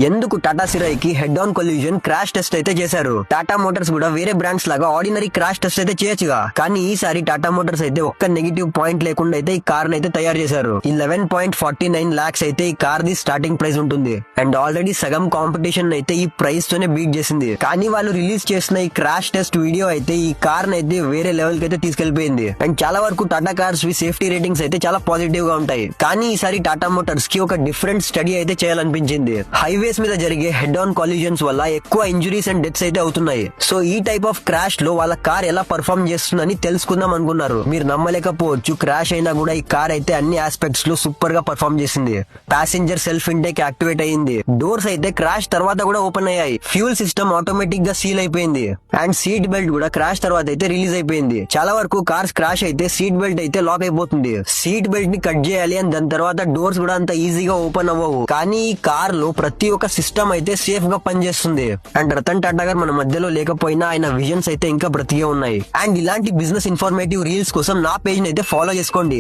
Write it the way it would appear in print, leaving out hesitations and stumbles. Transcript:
ఎందుకు టాటా సిరాయికి head on collision crash test అయితే చేశారు. టాటా మోటార్స్ కూడా వేరే బ్రాండ్స్ లాగా ఆర్డినరీ క్రాష్ టెస్ట్ అయితే చేయొచ్చుగా, కానీ ఈసారి టాటా మోటార్స్ అయితే ఒక్క నెగిటివ్ పాయింట్ లేకుండా అయితే ఈ కార్ అయితే తయారు చేశారు. 11.49 lakhs అయితే ఈ కార్ ది స్టార్టింగ్ ప్రైస్ ఉంటుంది. అండ్ ఆల్రెడీ సగం కాంపిటీషన్ అయితే ఈ ప్రైస్ తోనే బీట్ చేసింది. కానీ వాళ్ళు రిలీజ్ చేసిన ఈ క్రాష్ టెస్ట్ వీడియో అయితే ఈ కార్ అయితే వేరే లెవెల్ కి అయితే తీసుకెళ్లిపోయింది. అండ్ చాలా వరకు టాటా కార్స్ సేఫ్టీ రేటింగ్స్ అయితే చాలా పాజిటివ్ గా ఉంటాయి. కానీ ఈసారి టాటా మోటార్స్ కి ఒక డిఫరెంట్ స్టడీ అయితే చేయాలనిపించింది. హైవేస్ మీద జరిగే హెడ్ ఆన్ కాలిజన్స్ వల్ల ఎక్కువ ఇంజురీస్ అండ్ డెత్స్ అయితే అవుతున్నాయి. సో ఈ టైప్ ఆఫ్ క్రాష్ లో వాళ్ళ కార్ ఎలా పర్ఫార్మ్ చేస్తుందని తెలుసుకుందాం అనుకున్నారు. మీరు నమ్మలేకపోవచ్చు, క్రాష్ అయినా కూడా ఈ కార్ అయితే అన్ని ఆస్పెక్ట్స్ లో సూపర్ గా పర్ఫార్మ్ చేసింది. ప్యాసింజర్ సెల్ఫ్ ఇంటేక్ యాక్టివేట్ అయ్యింది. డోర్స్ అయితే క్రాష్ తర్వాత కూడా ఓపెన్ అయ్యాయి. ఫ్యూల్ సిస్టమ్ ఆటోమేటిక్ గా సీల్ అయిపోయింది. అండ్ సీట్ బెల్ట్ కూడా క్రాష్ తర్వాత అయితే రిలీజ్ అయిపోయింది. చాలా వరకు కార్స్ క్రాష్ అయితే సీట్ బెల్ట్ అయితే లాక్ అయిపోతుంది. సీట్ బెల్ట్ ని కట్ చేయాలి అండ్ దాని తర్వాత డోర్స్ కూడా అంత ఈజీగా ఓపెన్ అవ్వవు. కానీ ఈ కార్ లో ప్రతి ఒక్క సిస్టమ్ అయితే సేఫ్ గా పనిచేస్తుంది. అండ్ రతన్ టాటా గారు మన మధ్యలో లేకపోయినా ఆయన విజన్స్ అయితే ఇంకా బ్రతికే ఉన్నాయి. అండ్ ఇలాంటి బిజినెస్ ఇన్ఫర్మేటివ్ రీల్స్ కోసం నా పేజ్ ని అయితే ఫాలో చేసుకోండి.